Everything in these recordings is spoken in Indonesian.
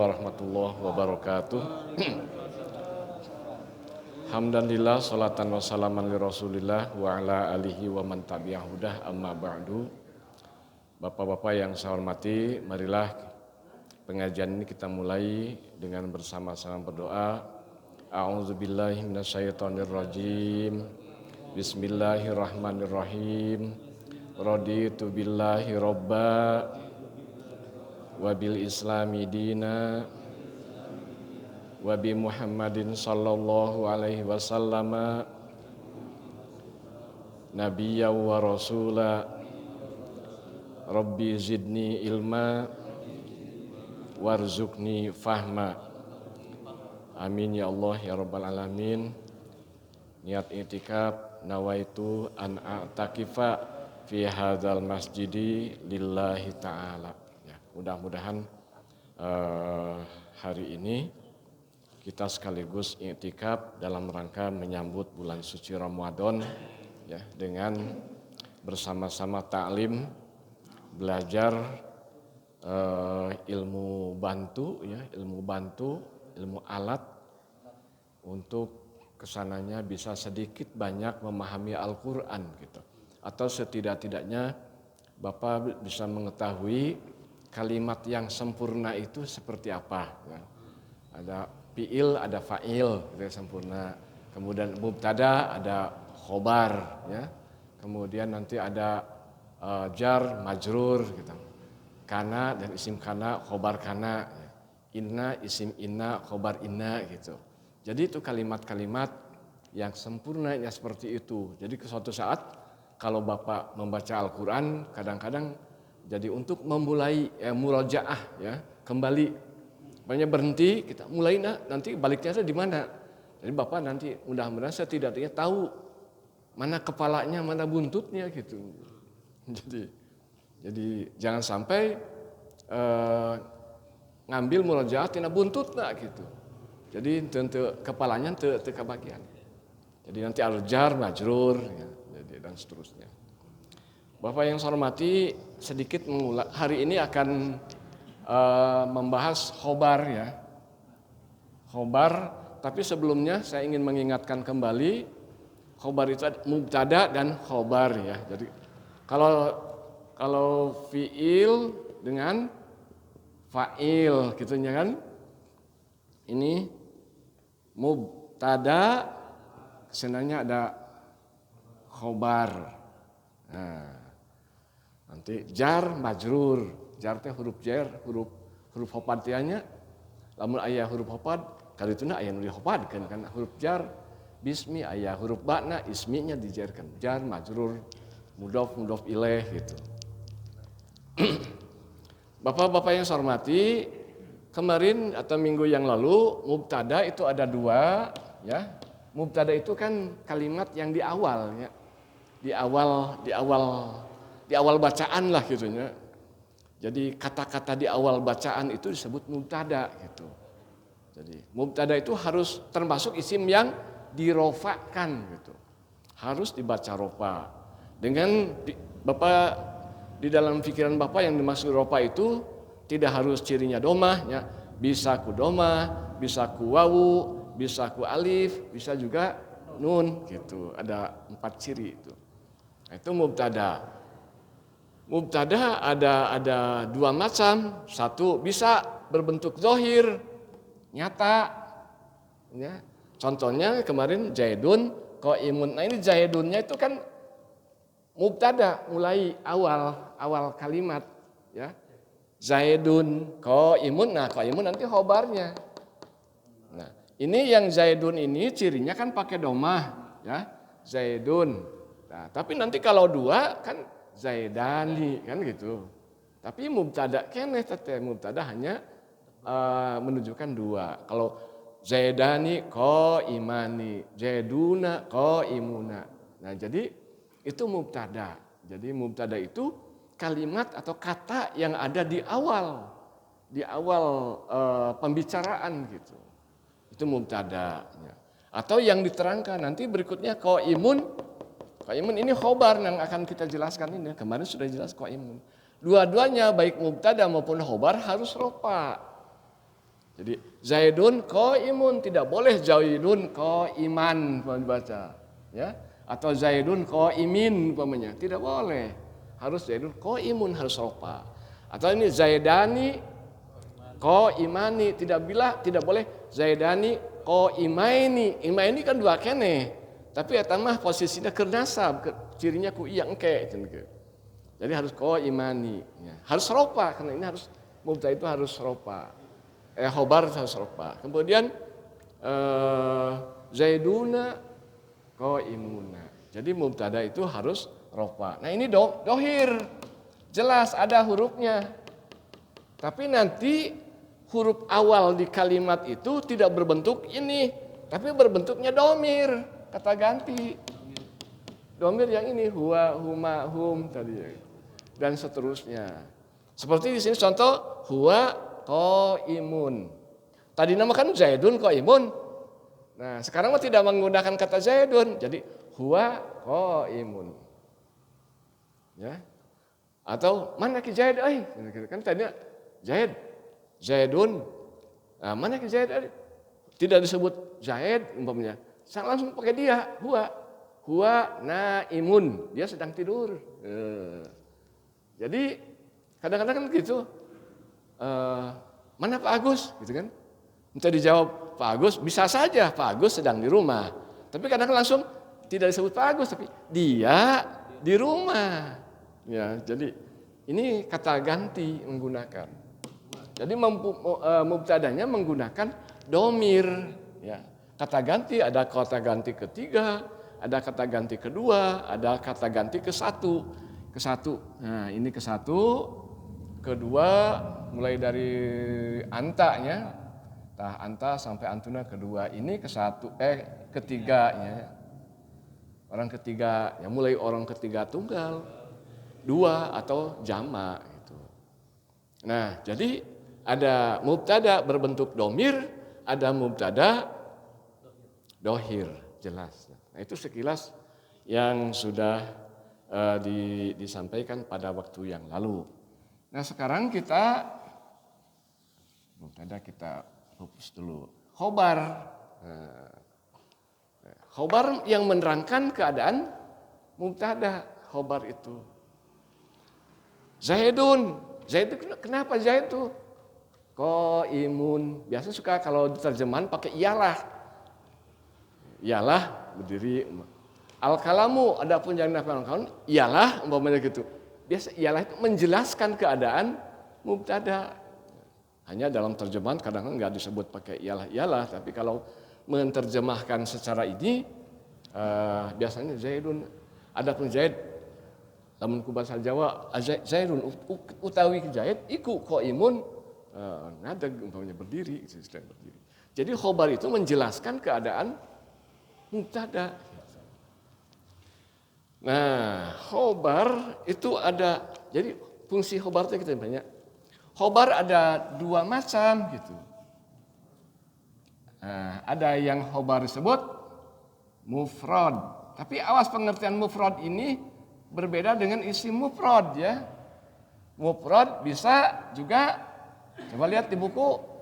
warahmatullahi wabarakatuh. Hamdanillah, salatan wa salaman li Rasulillah wa ala alihi wa man tabi'ah hudah, amma ba'du. Bapak-bapak yang saya hormati, marilah pengajian ini kita mulai dengan bersama-sama berdoa. A'udzubillahi minasyaitonirrajim. Bismillahirrahmanirrahim. Raditu billahi robba wabil islami dina wabi Muhammadin sallallahu alaihi wasallam nabiyya wa rasula. Rabbi zidni ilma warzuqni fahma. Amin ya Allah ya rabbal alamin. Niat i'tikaf nawaitu an a'takifa fi hadzal masjidi lillahi ta'ala. Mudah-mudahan hari ini kita sekaligus i'tikaf dalam rangka menyambut bulan suci Ramadan ya, dengan bersama-sama ta'lim, belajar ilmu bantu ya, ilmu alat untuk kesananya bisa sedikit banyak memahami Al-Qur'an gitu. Atau setidak-tidaknya Bapak bisa mengetahui kalimat yang sempurna itu seperti apa ya. Ada fi'il, ada fa'il itu sempurna. Kemudian mubtada, ada khobar ya. Kemudian nanti ada jar, majrur gitu. Kana dan isim kana, khobar kana ya. Inna, isim inna, khobar inna gitu. Jadi itu kalimat-kalimat yang sempurnanya seperti itu. Jadi ke suatu saat kalau Bapak membaca Al-Qur'an kadang-kadang jadi untuk memulai murajaah ya, kembali. Banyak berhenti, kita mulai nanti baliknya di mana. Jadi Bapak nanti mudah-mudahan setidaknya tahu mana kepalanya, mana buntutnya gitu. Jadi jangan sampai ngambil murajaah tina buntutna gitu. Jadi tentu kepalanya teu kebagian. Jadi nanti al-jar, majrur ya, jadi dan seterusnya. Bapak yang saya hormati, sedikit mengulang. Hari ini akan membahas khobar ya. Khobar, tapi sebelumnya saya ingin mengingatkan kembali, khobar itu ada mubtada dan khobar ya. Jadi kalau fi'il dengan fa'il gitunya kan. Ini mubtada, kesananya ada khobar. Nah, nanti jar majrur, jar teh huruf jar, huruf hopatianya. Lamun aya huruf hopat, karituna aya nu dihopatkeun kan huruf jar. Bismi aya huruf ba'na, isminya dijarkan. Jar majrur, mudhof ilaih gitu. Bapak-bapak yang saya hormati, kemarin atau minggu yang lalu mubtada itu ada dua ya. Mubtada itu kan kalimat yang di awal ya. Di awal bacaan lah gitunya. Jadi kata-kata di awal bacaan itu disebut mubtada gitu. Jadi mubtada itu harus termasuk isim yang dirofakan gitu. Harus dibaca rofa. Dengan Bapak di dalam pikiran Bapak yang dimaksud rofa itu tidak harus cirinya domah ya. Bisa ku domah, bisa ku wawu, bisa ku alif, bisa juga nun gitu. Ada 4 ciri itu. Nah, itu mubtada. Mubtada ada 2 macam. Satu bisa berbentuk zahir, nyata. Ya. Contohnya kemarin Zaidun qaimun. Nah ini Zaidunnya itu kan mubtada, mulai awal kalimat. Ya. Zaidun qaimun. Nah qaimun nanti khobarnya. Nah ini yang Zaidun ini cirinya kan pakai domah. Ya. Zaidun. Nah, tapi nanti kalau 2 kan Zaidani kan gitu. Tapi mubtada keneh teh mubtada hanya menunjukkan 2. Kalau Zaidani qaimani, Zaiduna qaimuna. Nah, jadi itu mubtada. Jadi mubtada itu kalimat atau kata yang ada di awal pembicaraan gitu. Itu mubtada ya. Atau yang diterangkan nanti berikutnya qaimun. Qaimun ini khobar yang akan kita jelaskan ini. Kemarin sudah jelas qaimun. Dua-duanya baik mubtada maupun khobar harus rofa. Jadi Zaidun qaimun, tidak boleh Zaidun qaiman dibaca, ya. Atau Zaidun qaimin umpamanya, tidak boleh. Harus Zaidun qaimun, harus rofa. Atau ini Zaidani qaimani, tidak boleh Zaidani qaimaini. Imaini kan dua kene. Tapi eta mah posisinya keur nasab, cirinya ku iya engke. Jadi harus qaimani, ya. Harus rofa karena ini harus mubtada itu harus rofa. Khobar harus rofa. Kemudian Zaiduna qaimuna. Jadi mubtada itu harus rofa. Nah ini dohir, jelas ada hurufnya. Tapi nanti huruf awal di kalimat itu tidak berbentuk ini, tapi berbentuknya domir, kata ganti. Domir yang ini huwa, huma, hum tadi, dan seterusnya. Seperti di sini contoh huwa qaimun. Tadi nama kan Zaidun qaimun. Nah, sekarang mah tidak menggunakan kata Zaidun, jadi huwa qaimun. Ya. Atau mana ki Zaid euy? Kan tadinya Zaid, Zaidun. Nah, mana ki Zaid euy? Tidak disebut Zaid umpamanya. Langsung pakai dia, huwa naimun. Dia sedang tidur. Jadi kadang-kadang kan gitu. Mana Pak Agus gitu kan, minta dijawab Pak Agus, bisa saja Pak Agus sedang di rumah, tapi kadang langsung tidak disebut Pak Agus, tapi dia di rumah, ya. Jadi ini kata ganti menggunakan, jadi mubtadanya menggunakan domir, ya. Kata ganti ada kata ganti ketiga, ada kata ganti kedua, ada kata ganti ke satu. Nah ini ke satu, kedua mulai dari antanya, anta sampai antuna kedua, ini ketiganya, orang ketiga, ya mulai orang ketiga tunggal, dua atau jamak gitu. Nah jadi ada mubtada berbentuk domir, ada mubtada dohir, jelas. Nah itu sekilas yang sudah disampaikan pada waktu yang lalu. Nah sekarang kita fokus dulu. Khobar. Khobar yang menerangkan keadaan mubtada. Khobar itu. Zaidun. Kenapa Zaid itu? Qaimun. Biasa suka kalau terjemahan pakai iyalah. Iyalah berdiri. Al-kalamu adapun yang nafal iyalah umpamanya gitu. Biasa ialah itu menjelaskan keadaan mubtada. Hanya dalam terjemahan kadang-kadang nggak disebut pakai ialah, tapi kalau menerjemahkan secara ini biasanya Zaidun. Adapun Zaid, lamun ku bahasa Jawa Zaidun utawi Zaid iku qaimun ngadeg umpamanya berdiri, sedang berdiri. Jadi khobar itu menjelaskan keadaan mubtada. Nah, khobar itu ada, jadi fungsi khobar itu kita banyak. Khobar ada dua macam gitu. Nah, ada yang khobar disebut mufrad. Tapi awas pengertian mufrad ini berbeda dengan isim mufrad ya. Mufrad bisa juga, coba lihat di buku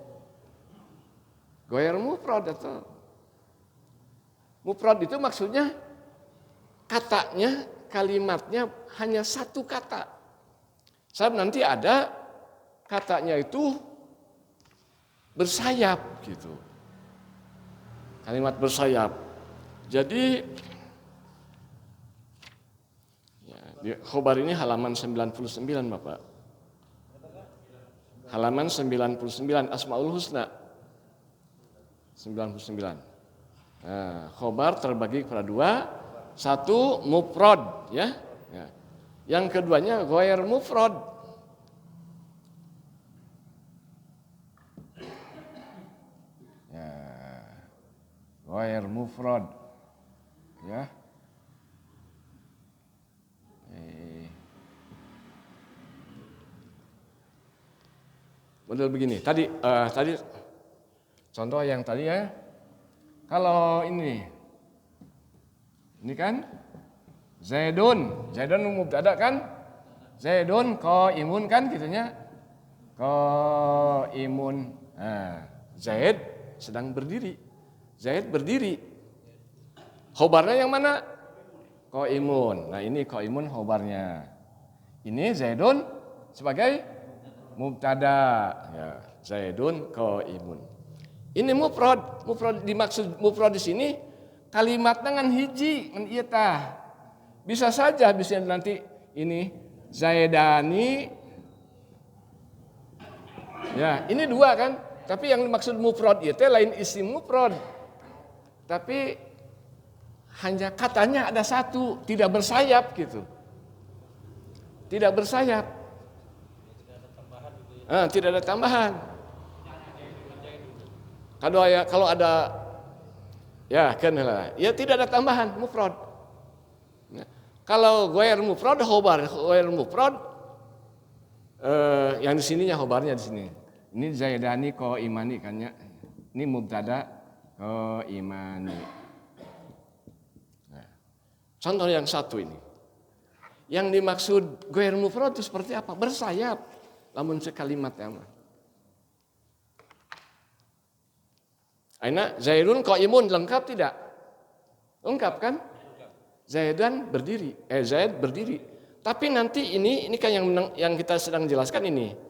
Goyer mufrad atau mufrad itu maksudnya katanya, kalimatnya hanya satu kata. Sebab nanti ada katanya itu bersayap gitu. Kalimat bersayap. Jadi ya, di khobar ini halaman 99 Bapak. Halaman 99 Asmaul Husna. 99. Nah, khobar terbagi kepada dua. Satu mufrad ya. Yang keduanya ghair mufrad. Ghair mufrad ya. Model begini. Tadi contoh yang tadi ya. Kalau ini kan Zaidun mubtada kan? Zaidun qaimun kan gitunya. Qaimun. Nah, Zaid sedang berdiri. Zaid berdiri. Khobarnya yang mana? Qaimun. Nah ini qaimun khobarnya. Ini Zaidun sebagai mubtada. Ya, Zaidun qaimun. Ini mufrad. Mufrad dimaksud mufrad di sini kalimat dengan hiji, dengan ieu tah. Bisa saja bisa nanti ini Zaidani. Ya, ini dua kan? Tapi yang dimaksud mufrad itu lain isim mufrad. Tapi hanya katanya ada satu, tidak bersayap gitu. Tidak bersayap. Tidak ada tambahan. Kalau ada ya kan lah. Ya tidak ada tambahan mufrad. Nah, kalau ghair mufrad khobar, ghair mufrad yang di sininya khobarnya di sini. Ini Zaidani qaimani kan ya. Ini mubtada qaimani. Nah, contoh yang satu ini. Yang dimaksud ghair mufrad itu seperti apa? Bersayap. Lamun sekalimat ya mah. Aina Zaidun qaimun lengkap tidak? Lengkap kan? Zaidan berdiri. Zaid berdiri. Tapi nanti ini kan yang kita sedang jelaskan ini.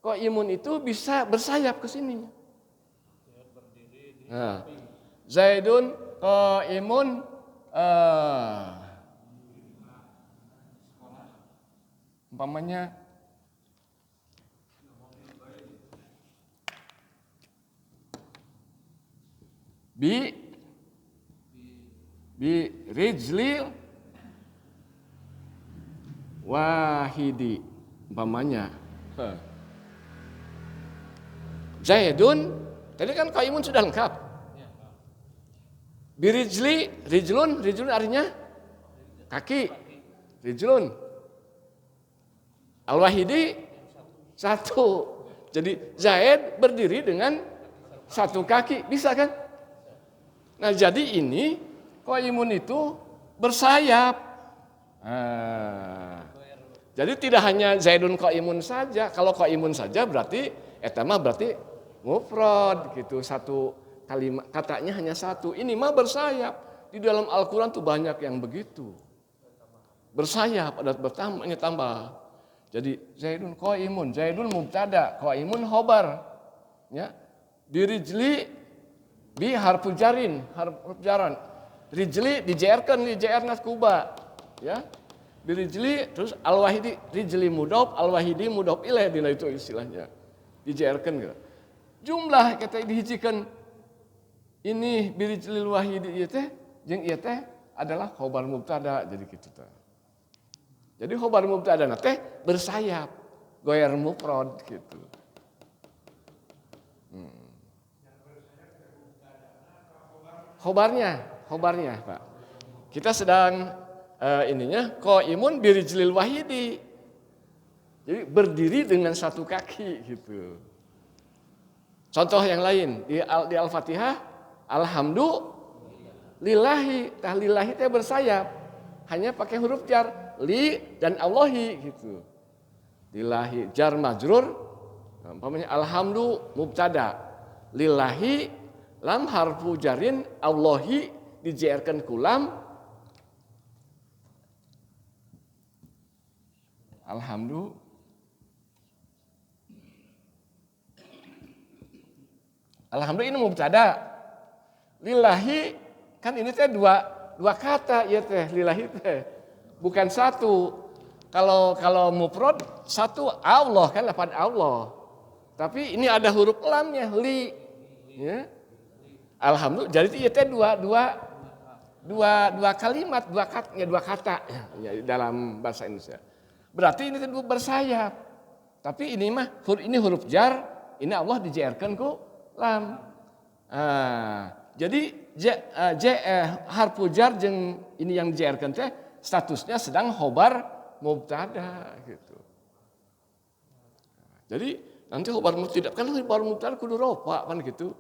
Qaimun itu bisa bersayap ke sini. Nah, Zaidun qaimun umpamanya bi rijlil wahidi umpamanya Zaidun tadi kan qaimun sudah lengkap. Rijlun artinya kaki. Rijlun al-wahidi satu. Jadi Zaid berdiri dengan satu kaki, bisa kan? Nah jadi ini qaimun itu bersayap. Jadi tidak hanya Zaidun qaimun saja. Kalau qaimun saja berarti etama berarti mufrad gitu. Satu kalimat katanya hanya satu. Ini mah bersayap. Di dalam Al-Qur'an tuh banyak yang begitu. Bersayap ada bertambahnya tambah. Jadi Zaidun qaimun, Zaidun mubtada, qaimun khobar. Ya. Birijli bi harfu jarin, harfu jaran. Rijli dijerkan di JR naskuba. Ya. Birijli terus al-wahidi rijli mudhof, al-wahidi mudhof ilaih dina itu istilahnya. Dijerkan gitu. Jumlah kita dihijikeun ini birijlil wahidi ieu teh jeung ieu teh adalah khobar mubtada jadi kitu teh. Jadi khobar mubtada teh bersayap, ghair mufrad gitu. Khobarnya Pak. Kita sedang ininya qaimun birijlil wahidi. Jadi berdiri dengan satu kaki gitu. Contoh yang lain di Al-Fatihah alhamdulillahi, tahlillahi teh bersayap. Hanya pakai huruf jar, li dan Allahi gitu. Lillahi jar majrur, umpamanya alhamdu mubtada, lillahi lam harfu jarin, Allahi dijerkan kulam. Alhamdu ini mubtada. Lillahi kan ini teh dua kata ya teh lillahi teh. Bukan satu. Kalau mufrad satu Allah kan lafaz Allah. Tapi ini ada huruf lamnya li. Ya. Alhamdulillah jadi itu teh dua kalimat, dua kata ya, dalam bahasa Indonesia. Berarti ini tentu bersayap. Tapi ini mah ini huruf jar, ini Allah dijerkan ku lam. Jadi harfu jar jeung ini yang dijerkan teh statusnya sedang khobar mubtada gitu. Jadi nanti khobar mubtada kan khobar mubtada kudu rafa kan gitu.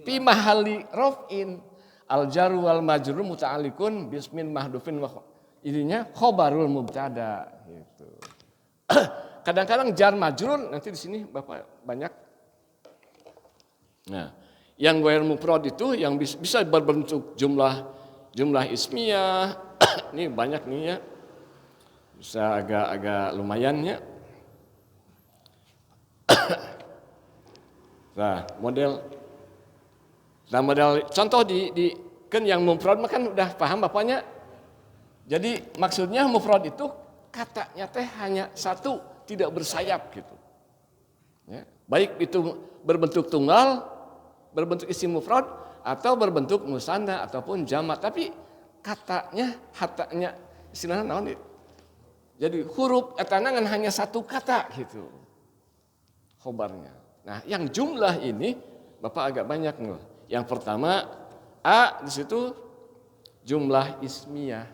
Fi mahalli raf'in al jaru wal majrur muta'alliqun bismin mahdhufin wa ininya khobarul mubtada gitu. Kadang-kadang jar majrur nanti di sini Bapak banyak Nah, yang ghair mufrad itu yang bisa berbentuk jumlah ismiyah. Ini banyak nih ya. Bisa agak lumayan ya. Nah, model contoh di kan yang mufrad kan udah paham Bapaknya. Jadi maksudnya mufrad itu katanya teh hanya satu, tidak bersayap gitu. Ya, baik itu berbentuk tunggal, berbentuk isim mufrad atau berbentuk musanna ataupun jamak, tapi hatanya istilahnya naon. Jadi huruf etana kan hanya satu kata gitu. Khobarnya. Nah, yang jumlah ini Bapak agak banyak nih. Yang pertama A di situ jumlah ismiyah.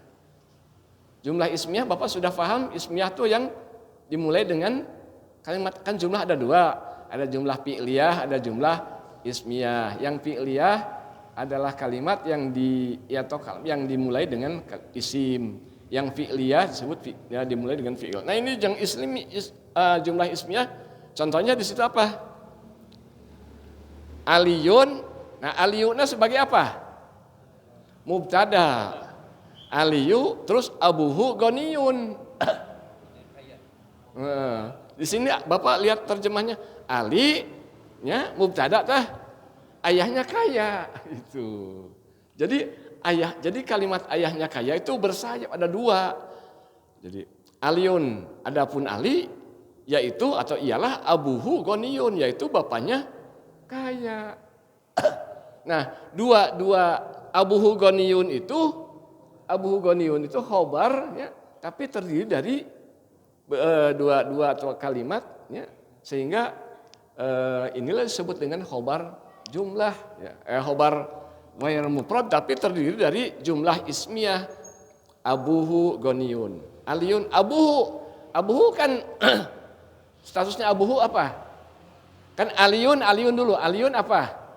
Jumlah ismiyah Bapak sudah paham, ismiyah itu yang dimulai dengan kalimat, kan jumlah ada dua, ada jumlah fi'liyah, ada jumlah ismiyah. Yang fi'liyah adalah kalimat yang dimulai dengan isim. Yang fi'liyah disebut dimulai dengan fi'il. Nah, ini yang jumlah ismiyah, contohnya di situ apa? Aliyun. Nah, aliyuna sebagai apa? Mubtada. Aliyu terus abuhu goniyun. Nah, di sini Bapak lihat terjemahnya, Ali ya mubtada tah, ayahnya kaya itu. Jadi kalimat ayahnya kaya itu bersayap, ada dua. Jadi aliyun, adapun Ali yaitu atau ialah abuhu goniyun, yaitu bapaknya kaya. Nah, dua abuhu goniyun itu khobar ya, tapi terdiri dari dua kalimat ya, sehingga inilah disebut dengan khobar jumlah ya, khobar ghair mufrad tapi terdiri dari jumlah ismiyah. Abuhu goniyun, aliyun abuhu kan statusnya abuhu apa? Kan aliyun dulu, aliyun apa?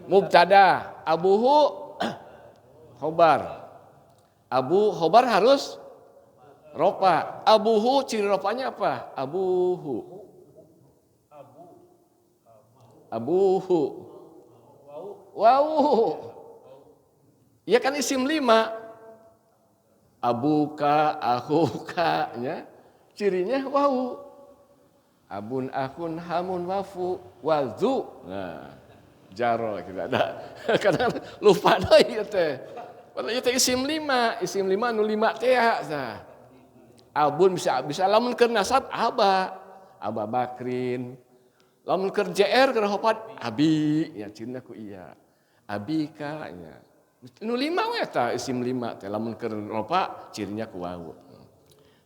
Mubtada, abuhu khobar. Abu khobar harus ropa. Abuhu ciri ropanya apa? Abuhu. Wow. Iya kan isim 5. Abuka, akhuka ya. Cirinya wow. Abun, akhun, hamun, wafu, wazu. Nah, jaro kita ada. Kadang lupa deui teh. Padahal itu isim 5 anu 5 teh ya. Abun bisa lamun keur nasab aba Bakrin. Lamun keur JR keur hopat abi ya cina ku iya. Abika nya. Nu 5 we ta isim 5 teh lamun keur ropa cirinya ku wawu.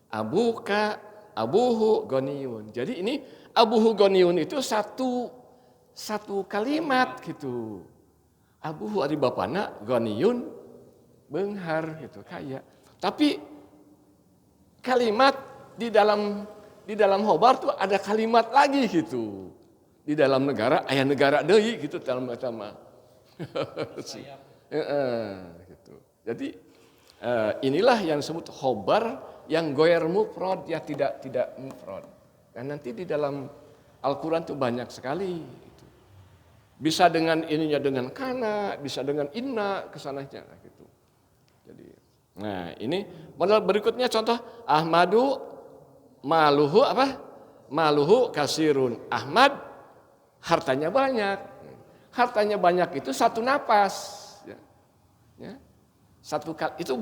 Abuka, abuhu goniyun. Jadi ini abuhu goniyun itu satu kalimat gitu. Abuhu ari bapana goniyun benghar gitu kaya. Tapi kalimat di dalam khobar tuh ada kalimat lagi gitu. Di dalam negara aya negara deui gitu dalam bahasa mah. Gitu. Jadi inilah yang disebut khobar yang ghair mufrad ya, tidak mufrad. Dan nanti di dalam Al-Qur'an tuh banyak sekali gitu. Bisa dengan ininya dengan kana, bisa dengan inna kesananya gitu. Jadi, nah ini model berikutnya contoh Ahmadu maluhu apa? Maluhu kasirun. Ahmad hartanya banyak. Hartanya banyak itu satu napas. Ya. Itu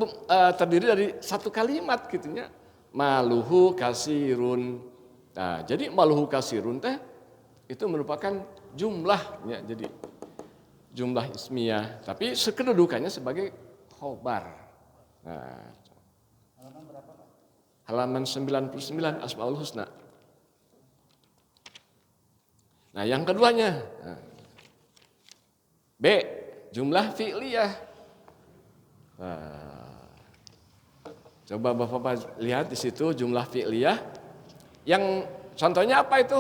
terdiri dari satu kalimat gitunya. Maluhu kasirun. Nah, jadi maluhu kasirun teh itu merupakan jumlahnya. Jadi jumlah ismiyah, tapi kedudukannya sebagai khobar. Nah, halaman berapa, Pak? Halaman 99 Asmaul Husna. Nah, yang keduanya. B, jumlah fi'liyah. Nah, coba Bapak lihat di situ jumlah fi'liyah. Yang contohnya apa itu?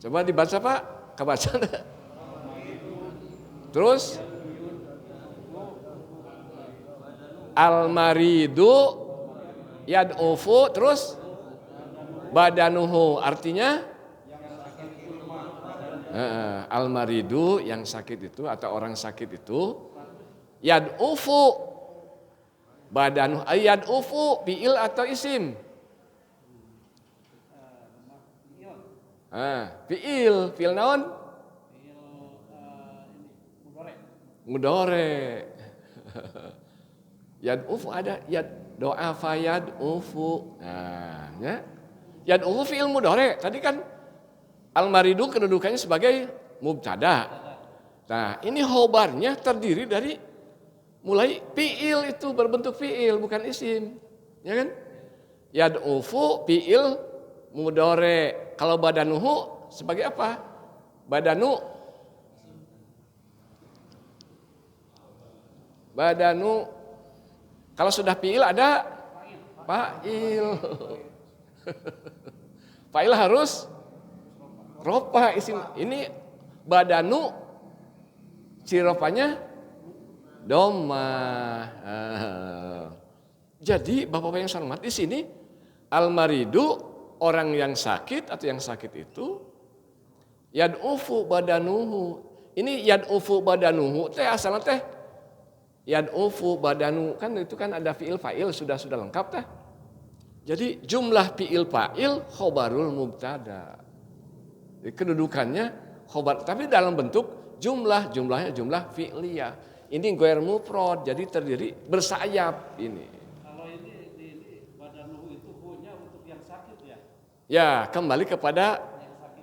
Coba dibaca, Pak. Kebaca. Terus al-maridu yad'ufu, terus badanuhu, artinya Al-maridu yang sakit itu atau orang sakit itu yad'ufu badanu yad'ufu fi'il atau isim? Fi'il naon? Mudore. Yad'ufu ada doa fa yad'ufu. Nah, ya. Yad'ufu fi'il mudore. Tadi kan al-maridu kedudukannya sebagai mubtada. Nah, ini khobarnya terdiri dari mulai fi'il itu berbentuk fi'il bukan isim. Ya kan? Yad'ufu fi'il mudore. Kalau badanuhu sebagai apa? Badanu kalau sudah fi'il ada fa'il. Fa'il harus ropa isim. Ini badanu sirofanya domah. Jadi Bapak-Bapak yang saya hormati di sini al-maridu orang yang sakit atau yang sakit itu yad'ufu badanuhu. Ini yad'ufu badanuhu teh asalnya teh yad'ufu badanu kan itu kan ada fi'il fa'il sudah lengkap teh. Jadi jumlah fi'il fa'il khobarul mubtada. Jadi kedudukannya khobar tapi dalam bentuk jumlahnya jumlah fi'liyah. Ini ghair mufrad jadi terdiri bersayap ini. Kalau ini badanuhu itu hu-nya untuk yang sakit ya? Ya, kembali kepada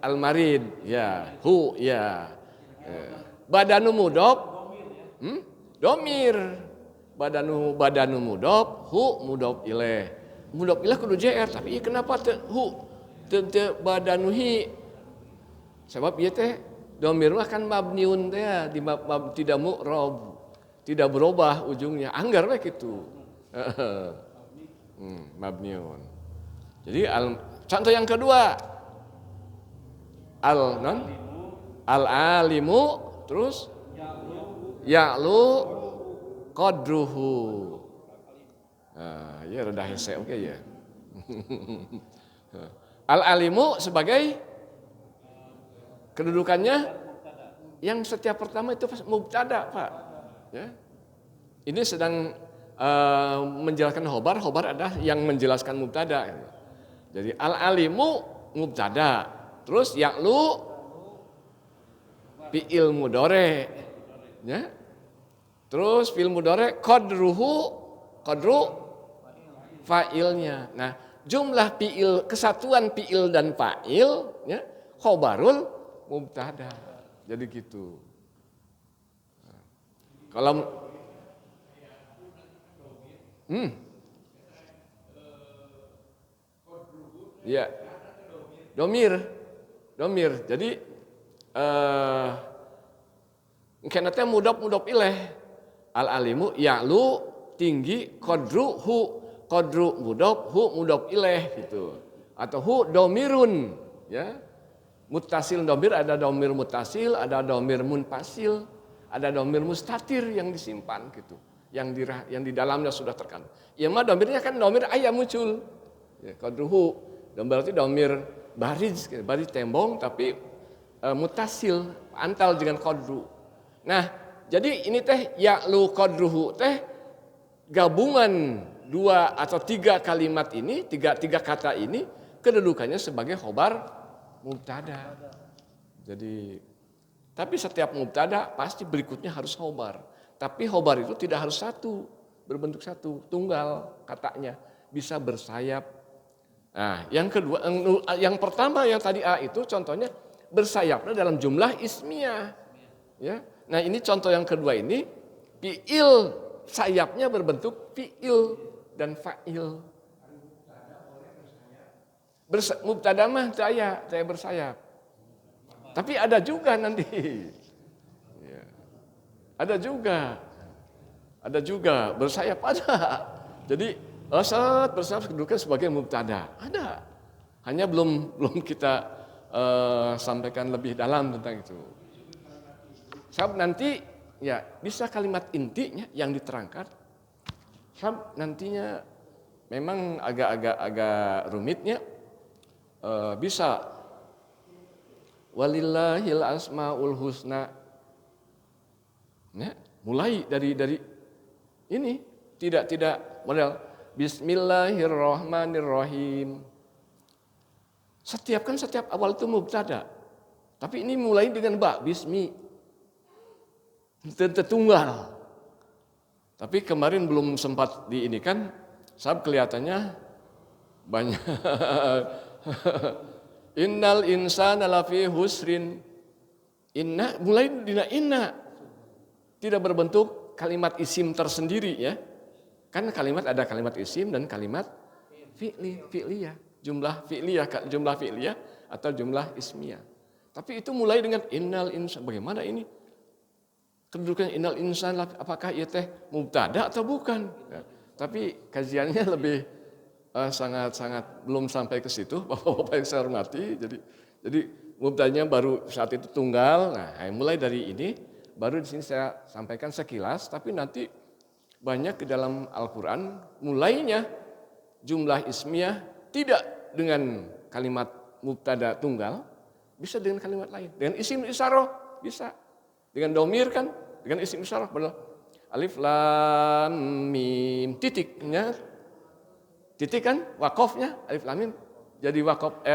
al-marid. Ya, hu ya. Badanu mudhof domir. Badanu mudhof, hu mudhof ilaih. Mudhof ilaih kudu JR, tapi kenapa teu hu teu badanuhi? Sebab ieu teh domir mah kan mabniun teh tidak mu'rab. Tidak berubah ujungnya. Anggar we kitu. Mabniun. Jadi contoh yang kedua al-alimu terus ya'lu qadruhu. Nah, ya rada hese oke ya. Al-alimu sebagai kedudukannya yang setiap pertama itu mubtada, Pak. Ya. Ini sedang menjelaskan khobar adalah yang menjelaskan mubtada. Jadi al-alimu mubtada, terus ya'lu fi'il mudhari. Ya. Terus fi'il mudhari qadru fa'ilnya. Nah, jumlah fi'il kesatuan fi'il dan fa'il ya khobarul mubtada. Jadi gitu. Kalau ya domir. Jadi kena teh mudhof ilaih. Al-alimu ya'lu tinggi qadru mudhof hu mudhof ilaih gitu. Atau hu domirun ya. Muttasil domir ada domir muttasil, ada domir munfasil, ada domir mustatir yang disimpan gitu. Yang di dalamnya sudah terkandung. Ya mah domirnya kan domir ayam muncul. Ya, qadruhu berarti domir baris tembong tapi mutasil antal dengan qadru. Nah, jadi ini teh ya'lu qadruhu teh gabungan dua atau tiga kalimat ini, tiga kata ini kedudukannya sebagai khobar mubtada. Jadi tapi setiap mubtada pasti berikutnya harus khobar. Tapi khobar itu tidak harus satu, berbentuk satu, tunggal katanya, bisa bersayap. Nah, yang kedua, yang pertama yang tadi A itu contohnya bersayapnya dalam jumlah ismiyah. Ya. Nah, ini contoh yang kedua ini fi'il sayapnya berbentuk fi'il dan fa'il. Mubtada mah saya bersayap. Tapi ada juga nanti. Ya. Ada juga bersayap ada. Jadi bersayap kedudukan sebagai mubtada. Ada. Hanya belum kita sampaikan lebih dalam tentang itu. Sebab nanti ya bisa kalimat intinya yang diterangkan. Sebab nantinya memang agak rumitnya bisa Walillahil asmaul husna. Ya, mulai dari ini tidak model Bismillahirrahmanirrahim. Setiap awal itu mubtada. Tapi ini mulai dengan bismi. Tunggal. Tapi kemarin belum sempat diinikan, sebab kelihatannya banyak. Innal insana lafi husrin. Inna mulai dina inna. Tidak berbentuk kalimat isim tersendiri ya. Kan kalimat ada kalimat isim dan kalimat fi'liyah. Jumlah fi'liyah atau jumlah ismiyah. Tapi itu mulai dengan innal insan. Bagaimana ini? Kedudukan innal insan apakah ia teh mubtada atau bukan? Ya, tapi kajiannya lebih sangat belum sampai ke situ, Bapak-bapak yang saya hormati. Jadi mubtadanya baru saat itu tunggal. Nah, mulai dari ini baru di sini saya sampaikan sekilas, tapi nanti banyak di dalam Al-Qur'an mulainya jumlah ismiyah tidak dengan kalimat mubtada tunggal, bisa dengan kalimat lain, dengan isim isyarah bisa. Dengan domir kan, dengan isim isyarah benar. Alif lam mim titiknya. Titik kan wakofnya alif lam mim. Jadi wakof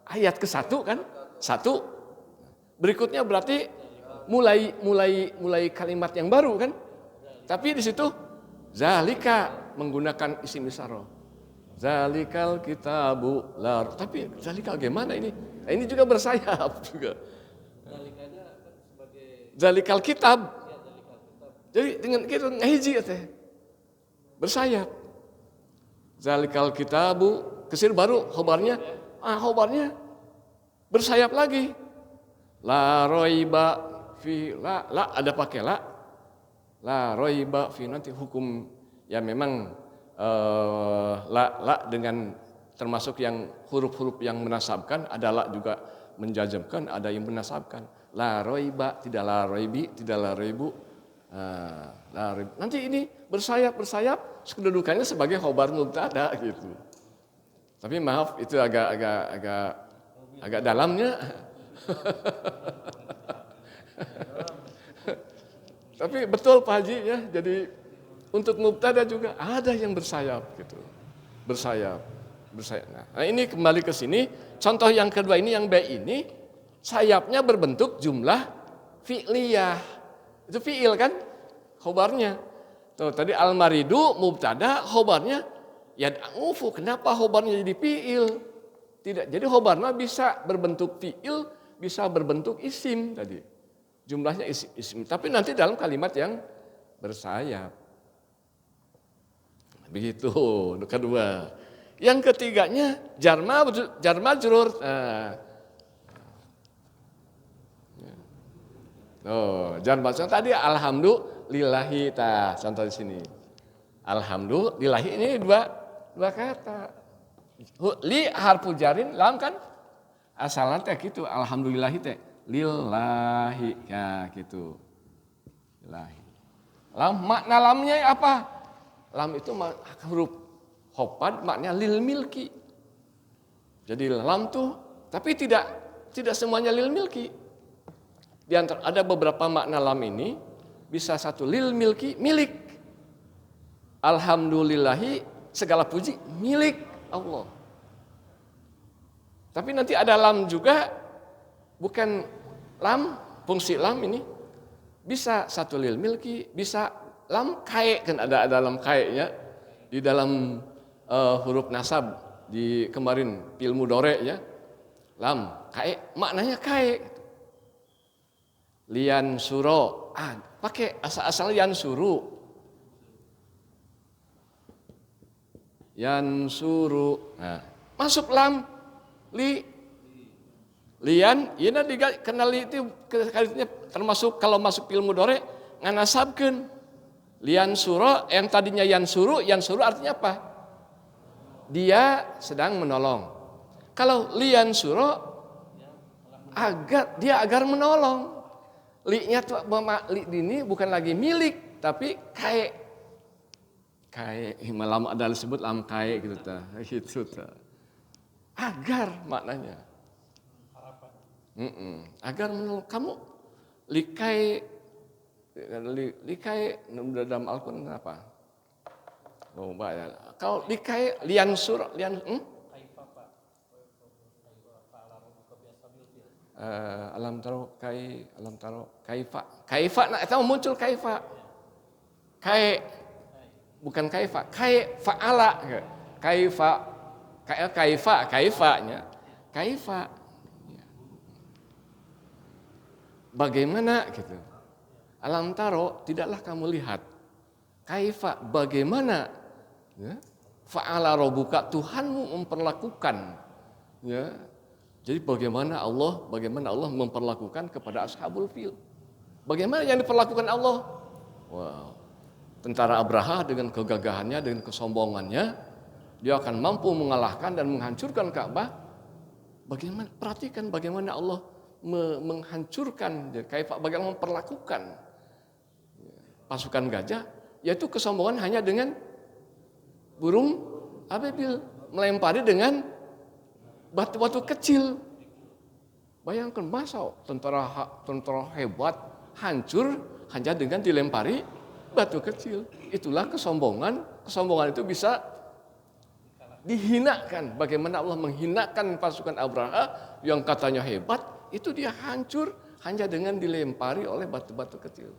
ayat ke-1 kan? 1. Berikutnya berarti mulai kalimat yang baru kan? Tapi di situ zalika menggunakan isim isyarah. Zalikal kitabu la. Tapi zalikal gimana ini? Nah, ini juga bersayap juga. Zalikal kitab. Jadi dengan kita ngahiji teh. Bersayap. Zalikal kitabu kesir baru khobarnya. Khobarnya bersayap lagi. La roiba fi la ada pakai la. La roiba fi nanti hukum ya memang la dengan termasuk yang huruf-huruf yang menasabkan, ada la juga menjazmkan, ada yang menasabkan. La roiba, tidak la roibi, tidak la roibu. Nanti ini bersayap, kedudukannya sebagai khobar mubtada gitu. Tapi maaf itu agak dalamnya. Tapi betul Pak Haji ya, jadi untuk mubtada juga ada yang bersayap gitu. Bersayap. Nah, ini kembali ke sini, contoh yang kedua ini yang B ini sayapnya berbentuk jumlah fi'liyah. Itu fi'il kan? Khobarnya. Tuh, tadi al-maridu mubtada, khobarnya yad'ufu. Kenapa khobarnya jadi fi'il? Tidak. Jadi khobarnya bisa berbentuk fi'il, bisa berbentuk isim tadi. Jumlahnya isim. Tapi nanti dalam kalimat yang bersayap. Begitu, kedua. Yang ketiganya jar majrur. Jar majrur tadi alhamdulillahi contoh di sini. Alhamdulillahi ini dua kata. Li harfu jarin lam kan asalnya teh gitu alhamdulillahi teh lillahi ya gitu. Lillahi. Makna lamnya apa? Lam itu huruf khofad maknanya lil milki. Jadi lam tuh tapi tidak semuanya lil milki. Di antara ada beberapa makna lam ini bisa satu lil milki milik. Alhamdulillahi segala puji milik Allah. Tapi nanti ada lam juga bukan lam fungsi lam ini bisa satu lil milki bisa lam kae kan ada lam kae-nya di dalam huruf nasab di kemarin fil mudhari ya. Lam kae maknanya kae. Lian suro pakai asal yan suru. Yan suru. Nah, masuk lam lian ieu kenal itu kalimatnya termasuk kalau masuk fil mudhari nganasabkeun. Lian suro yang tadinya yan suru artinya apa? Dia sedang menolong. Kalau lian suro agar menolong. Li-nya tuh li ini bukan lagi milik tapi kae malam ada disebut lam kae gitu ta. Gitu ta. Agar maknanya. Agar kamu likai dalam Al-Quran apa? Coba ya. Kalau likai liansur alam taro kaifa nah itu muncul kaifa bukan kaifa fa'ala kaifanya kaifa bagaimana gitu. Alam taro, tidaklah kamu lihat kaifa bagaimana ya, fa'ala rabbuka Tuhanmu memperlakukan ya. Jadi bagaimana Allah memperlakukan kepada ashabul fil. Bagaimana yang diperlakukan Allah? Wow. Tentara Abraha dengan kegagahannya, dengan kesombongannya, dia akan mampu mengalahkan dan menghancurkan Ka'bah. Bagaimana? Perhatikan bagaimana Allah menghancurkan, bagaimana memperlakukan pasukan gajah, yaitu kesombongan hanya dengan burung ababil, melempari dengan batu-batu kecil. Bayangkan masa tentara hebat hancur hanya dengan dilempari batu kecil. Itulah kesombongan. Kesombongan itu bisa dihinakan. Bagaimana Allah menghinakan pasukan Abraha yang katanya hebat, itu dia hancur hanya dengan dilempari oleh batu-batu kecil.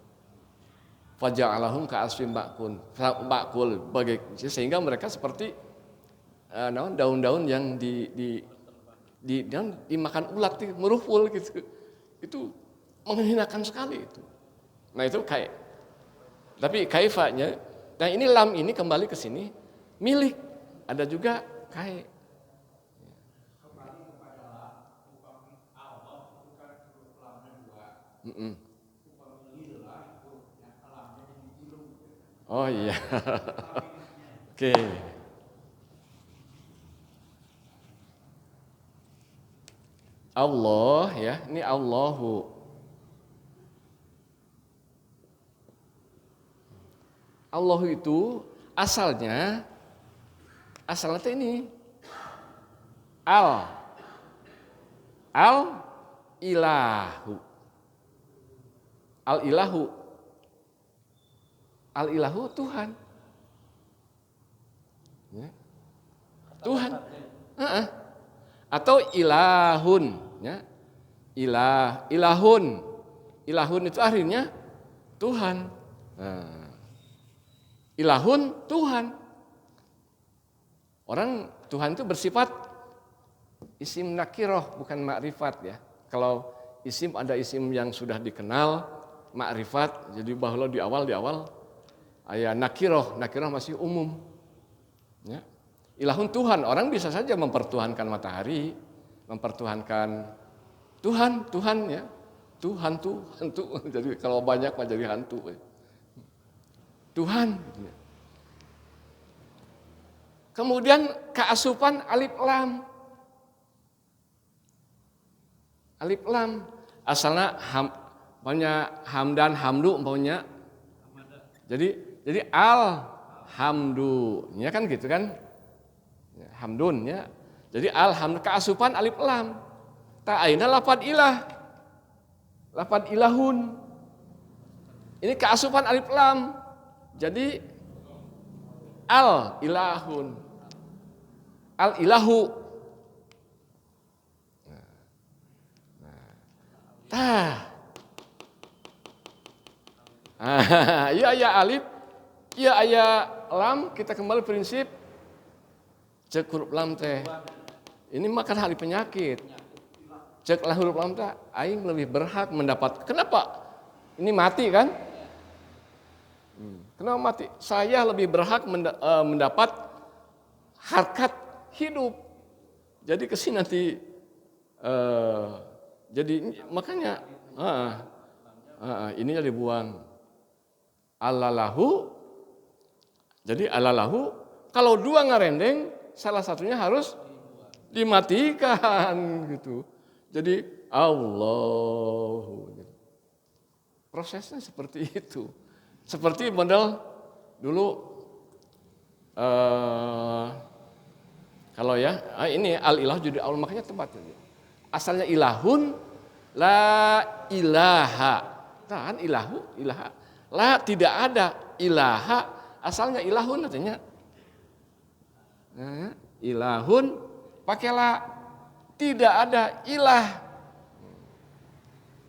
Faja'alahum ka'asfin ma'kul, sehingga mereka seperti daun-daun yang dimakan ulat, meruful gitu. Itu menghinakan sekali itu. Nah itu tapi kaifanya, nah ini lam ini kembali ke sini milik. Ada juga kai. Oh iya. Oke. Allah ya, ini Allahu. Allah itu asalnya itu ini ilahu. Al ilahu Tuhan. Ya. Tuhan. Atau ilahun, ya. Ilahun itu artinya Tuhan. Nah, ilahun Tuhan. Orang Tuhan itu bersifat isim nakiroh, bukan ma'rifat ya. Kalau isim ada isim yang sudah dikenal, ma'rifat, jadi bahwa di awal ayat nakiroh masih umum. Ya. Ilahun Tuhan, orang bisa saja mempertuhankan matahari, mempertuhankan Tuhan ya. Tuhan. Jadi kalau banyak jadi hantu. Tuhan. Kemudian keasupan alif lam. Asalnya banyak hamdan hamdu umpamanya. Jadi alhamdu, ya kan gitu kan? Hamdun ya. Jadi alhamdu keasupan alif lam. Ta'aina lafad ilahun. Ini keasupan alif lam. Jadi ilahun. Al ilahu. Ya alif, ya lam, kita kembali prinsip cek huruf lam teh. Ini makan hari penyakit. Cek lah huruf lam teh, aing lebih berhak mendapat. Kenapa? Ini mati kan? Kenapa mati? Saya lebih berhak mendapat harkat hidup. Jadi kesini nanti jadi makanya ininya dibuang. Alalahu. Jadi alalahu kalau dua ngarendeng salah satunya harus dimatikan gitu. Jadi Allahu. Prosesnya seperti itu. Seperti model dulu kalau ya ini al-ilah jadi Allah, makanya tempat ini. Asalnya ilahun La ilaha. Kan ilahu, ilaha. La tidak ada, ilaha asalnya ilahun artinya. Nah, ilahun pakai la. Tidak ada ilah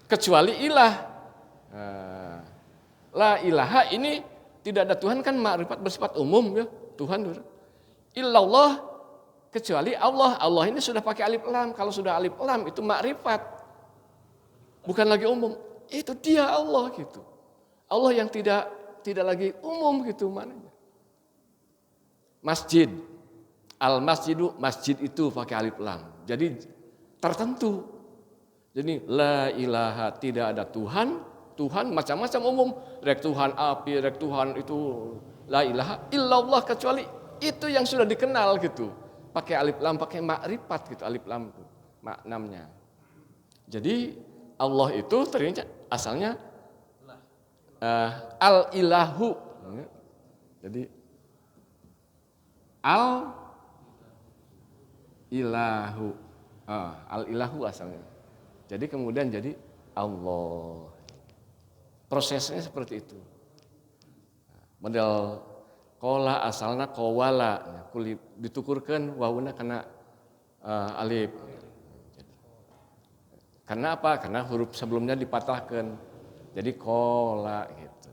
kecuali ilah. Nah, la ilaha ini tidak ada Tuhan kan makrifat bersifat umum ya, Tuhan. Illallah kecuali Allah. Allah ini sudah pakai alif lam. Kalau sudah alif lam itu makrifat. Bukan lagi umum. Itu dia Allah gitu. Allah yang tidak lagi umum gitu maknanya. Masjid. Al-masjidu, masjid itu pakai alif lam. Jadi tertentu. Jadi la ilaha, tidak ada Tuhan. Tuhan macam-macam umum. Rek Tuhan api, rek Tuhan itu la ilaha illallah kecuali itu yang sudah dikenal gitu. Pakai alif lam, pakai makrifat gitu alif lam itu maknanya. Jadi Allah itu ternyata asalnya al-ilahu. Jadi al-ilahu. Al-ilahu asalnya. Jadi kemudian jadi Allah. Prosesnya seperti itu. Model kola asalna kowala. Ditukurkan wawuna kena alif. Karena apa? Karena huruf sebelumnya dipatahkan. Jadi kola gitu.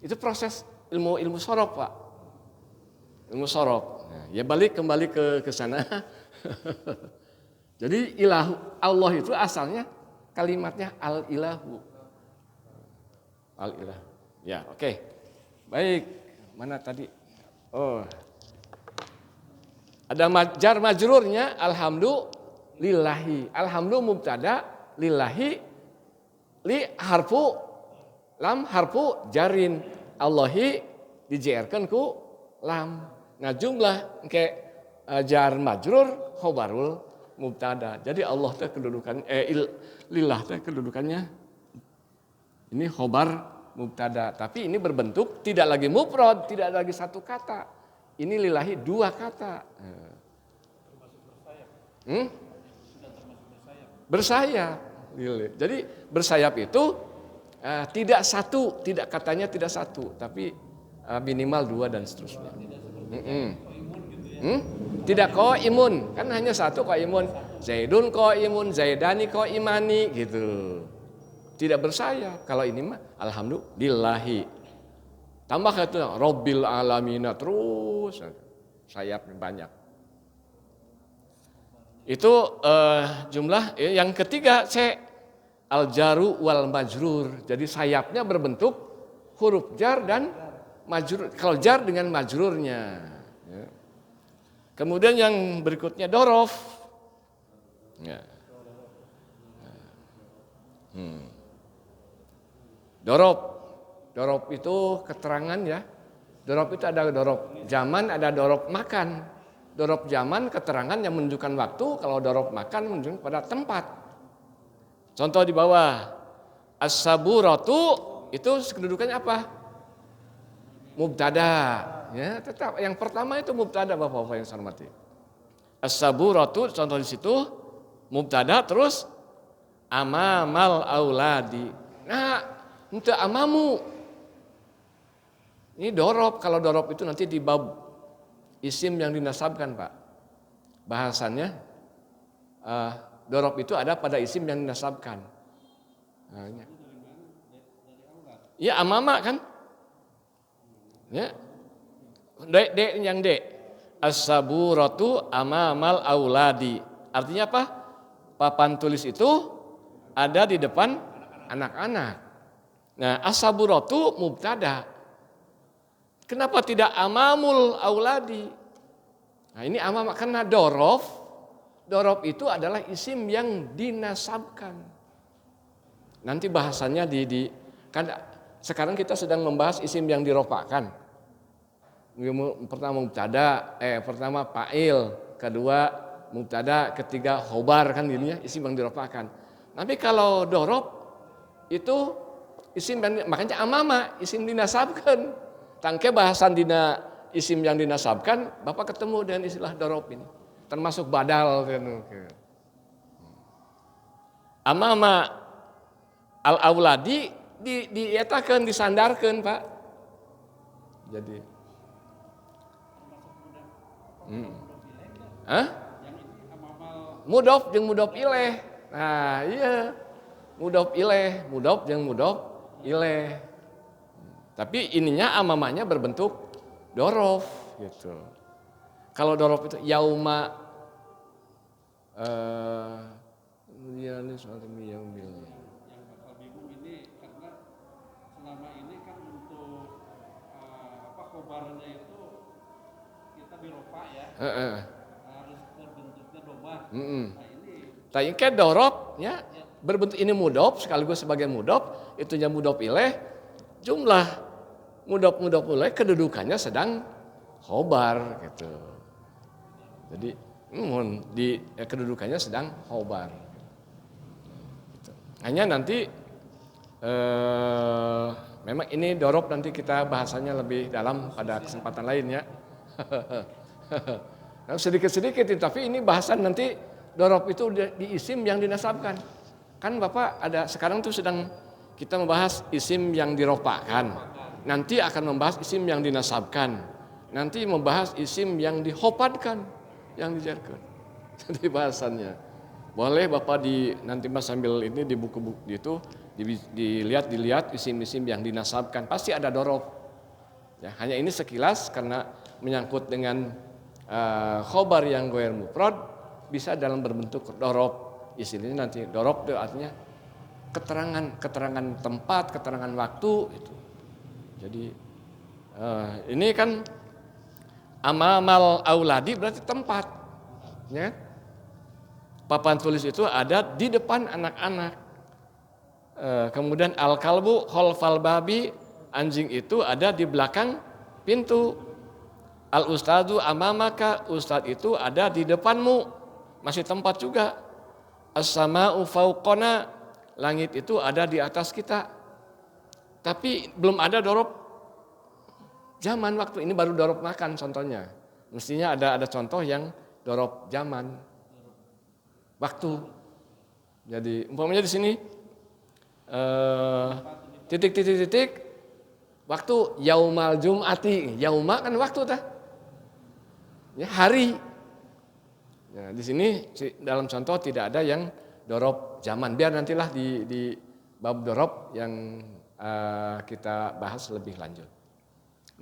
Itu proses ilmu sorof, Pak. Ilmu sorof. Nah, ya kembali ke sana. Jadi ilahu Allah itu asalnya kalimatnya al-ilahu. Al-ilah. Ya, oke. Baik. Mana tadi? Oh. Ada jar majrurnya alhamdulillahi. Alhamdulillah mubtada, lillahi li harfu lam harfu jarin. Allahi dijerkan ku lam. Nah, jumlah ke jar majrur khobarul mubtada. Jadi Allah teh kedudukan lillah teh kedudukannya ini khobar mubtada, tapi ini berbentuk tidak lagi mufrad, tidak lagi satu kata. Ini lillahi dua kata. Bersayap. Jadi bersayap itu tidak satu, tidak katanya tidak satu, tapi minimal dua dan seterusnya. Tidak qaimun, kan hanya satu qaimun. Zaidun qaimun, Zaidani qaimani gitu. Tidak bersayap. Kalau ini mah alhamdulillahi. Tambah itu Rabbil alamina terus sayapnya banyak. Itu jumlah yang ketiga C al-jaru wal majrur. Jadi sayapnya berbentuk huruf jar dan majrur. Kalau jar dengan majrurnya. Ya. Kemudian yang berikutnya dorof. Ya. Dorof itu keterangan ya. Dorof itu ada dorof zaman, ada dorof makan. Dorof zaman keterangan yang menunjukkan waktu, kalau dorof makan menunjukkan pada tempat. Contoh di bawah. As-saburatu itu kedudukannya apa? Mubtada. Ya, tetap yang pertama itu mubtada Bapak-bapak yang saya hormati. As-saburatu contoh di situ mubtada terus amamal auladi. Nah, untuk amamu. Ini dorob. Kalau dorob itu nanti di bab isim yang dinasabkan, Pak. Bahasannya dorob itu ada pada isim yang dinasabkan. Nah, ya amama kan? Ya. D yang D. As-saburatu amamal auladi. Artinya apa? Papan tulis itu ada di depan anak-anak. Nah, as-saburatu mubtada. Kenapa tidak amamul auladi? Nah, ini amam karena dorof. Dorof itu adalah isim yang dinasabkan. Nanti bahasannya kan sekarang kita sedang membahas isim yang dirofakan. Pertama mubtada, pertama fa'il, kedua mubtada, ketiga khobar kan gini ya, isim yang dirofakan. Tapi kalau dorof itu isim yang makanya amama isim dinasabkan. Tangke bahasan dina isim yang dinasabkan, Bapak ketemu dengan istilah dorof ini. Termasuk badal kan. amama al-auladi dietakeun disandarkeun, Pak. Jadi Mudhof jeung mudhof ileh. Nah, iya. Mudhof ileh, mudhof jeung mudhof ileh. Tapi ininya amamanya berbentuk dorof gitu. Kalau dorof itu yauma Yang bakal bingung ini karena selama ini kan untuk khobarnya itu kita birofa ya. Harus terbentuknya domah. Nah ini. Tapi kayak dorof ya berbentuk ini mudhof sekaligus sebagai mudhof, itunya mudhof ileh, jumlah mudhof ileh kedudukannya sedang khobar gitu. Jadi kedudukannya sedang khobar. Gitu. Hanya nanti memang ini dorof nanti kita bahasanya lebih dalam pada kesempatan lain ya. Sedikit-sedikit tapi ini bahasan nanti dorof itu di isim yang dinasabkan. Kan Bapak ada sekarang tuh sedang kita membahas isim yang dirofakkan. Nanti akan membahas isim yang dinasabkan. Nanti membahas isim yang dihopadkan, yang dijarkan. Jadi bahasannya. Boleh Bapak nanti Mas sambil ini di buku-buku itu dilihat isim-isim yang dinasabkan. Pasti ada dorof. Ya, hanya ini sekilas karena menyangkut dengan khobar yang ghair mufrad bisa dalam berbentuk dorof. Istilahnya nanti dorof itu artinya keterangan tempat, keterangan waktu itu. Jadi ini kan amamal auladi berarti tempat, ya. Papan tulis itu ada di depan anak-anak. Kemudian al-kalbu khalfal babi, anjing itu ada di belakang pintu. Al-ustadu amamaka, ustad itu ada di depanmu, masih tempat juga. As-sama'u fauqona, langit itu ada di atas kita. Tapi belum ada dorof zaman waktu, ini baru dorof makan contohnya. Mestinya ada contoh yang dorof zaman waktu. Jadi umpamanya di sini titik waktu yaumal jum'ati, yauma kan waktu tah. Ya, hari. Nah, di sini dalam contoh tidak ada yang dorof zaman. Biar nantilah di bab dorof yang kita bahas lebih lanjut.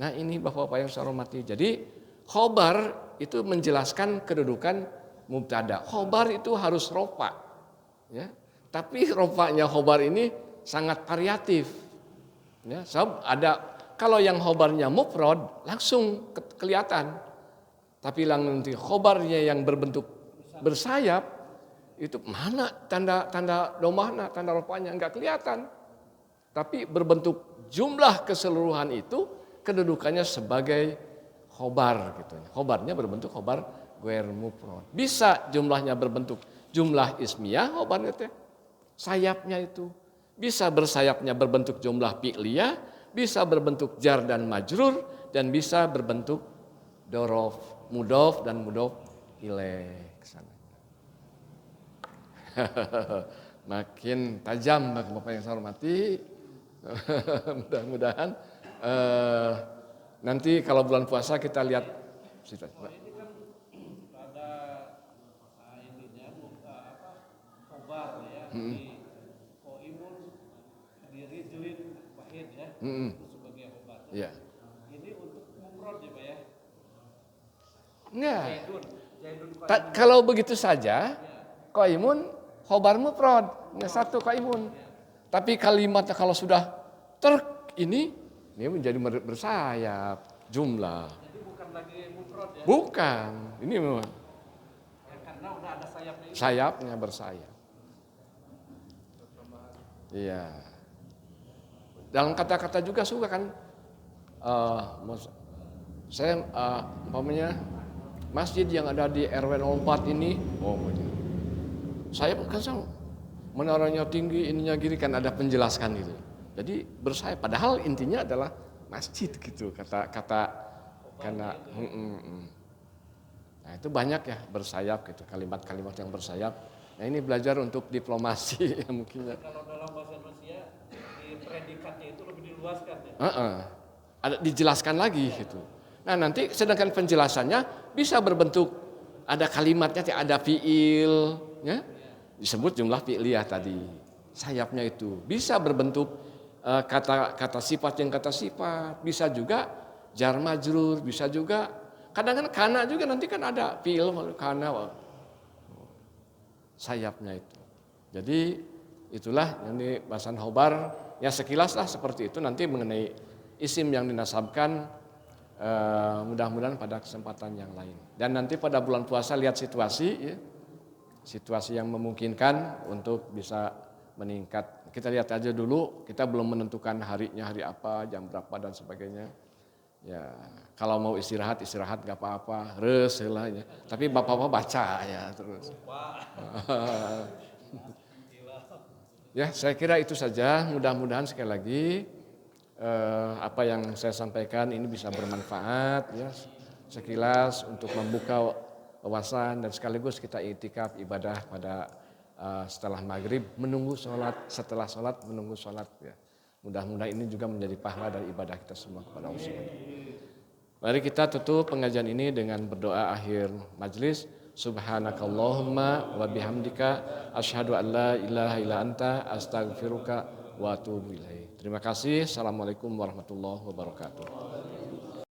Nah ini Bapak-Bapak yang saya hormati. Jadi khobar itu menjelaskan kedudukan mubtada. Khobar itu harus rofa. Ya. Tapi rofanya khobar ini sangat variatif. Ya, kalau yang khobarnya mufrad langsung kelihatan. Tapi nanti khobarnya yang berbentuk bersayap itu mana tanda domahna, tanda rofanya enggak kelihatan. Tapi berbentuk jumlah keseluruhan itu kedudukannya sebagai khobar gitu. Khobarnya berbentuk khobar ghair mufrad. Bisa jumlahnya berbentuk jumlah ismiyah khobarnya teh. Sayapnya itu bisa bersayapnya berbentuk jumlah fi'liyah, bisa berbentuk jar dan majrur dan bisa berbentuk dorof. Mudhof dan mudhof ilaih kesana. Makin tajam Bapak yang saya hormati. Mudah-mudahan nanti kalau bulan puasa kita lihat. Ini kan ada ininya khobar ya. Di koimun di rijlin wahid ya. Itu sebagai khobar. Iya. Ini untuk mufrad ya Pak ya. Enggak. Kalau begitu saja, qaimun khobar mufrad, satu qaimun. Tapi kalimatnya kalau sudah ini menjadi bersayap, jumlah. Jadi bukan lagi mufrad ya? Bukan, ini memang. Ya, karena udah ada sayapnya itu. Sayapnya bersayap. Iya. Dalam kata-kata juga suka kan. Saya umpamanya masjid yang ada di RW 04 ini, saya bukan sama. Menaranya tinggi, ininya gini kan ada penjelaskan gitu. Jadi bersayap, padahal intinya adalah masjid gitu kata karena. Nah itu banyak ya bersayap gitu, kalimat-kalimat yang bersayap Nah ini belajar untuk diplomasi ya mungkin. Kalau dalam bahasa Indonesia di predikatnya itu lebih diluaskan ya. Ada dijelaskan lagi gitu. Nah nanti sedangkan penjelasannya bisa berbentuk ada kalimatnya, ada fiil, ya disebut jumlah fi'liyah tadi. Sayapnya itu bisa berbentuk kata sifat yang kata sifat, bisa juga jar majrur, bisa juga kadang-kadang kana juga nanti kan ada fiil kana sayapnya itu. Jadi itulah yang di bahasan khobar ya sekilas lah seperti itu nanti mengenai isim yang dinasabkan mudah-mudahan pada kesempatan yang lain. Dan nanti pada bulan puasa lihat situasi ya. Situasi yang memungkinkan untuk bisa meningkat. Kita lihat aja dulu, kita belum menentukan harinya hari apa, jam berapa dan sebagainya. Ya, kalau mau istirahat gak apa-apa, res lah ya. Tapi bapak-bapak baca ya terus. Ya, saya kira itu saja. Mudah-mudahan sekali lagi apa yang saya sampaikan ini bisa bermanfaat ya. Sekilas untuk membuka wawasan dan sekaligus kita iktikaf ibadah pada setelah maghrib menunggu sholat, setelah sholat menunggu sholat ya. Mudah-mudahan ini juga menjadi pahala dari ibadah kita semua kepada Allah SWT. Mari kita tutup pengajian ini dengan berdoa akhir majlis. Subhanakallahumma wa bihamdika asyhadu an la ilaha illa anta astaghfiruka wa atubu ilaik. Terima kasih. Assalamualaikum warahmatullahi wabarakatuh.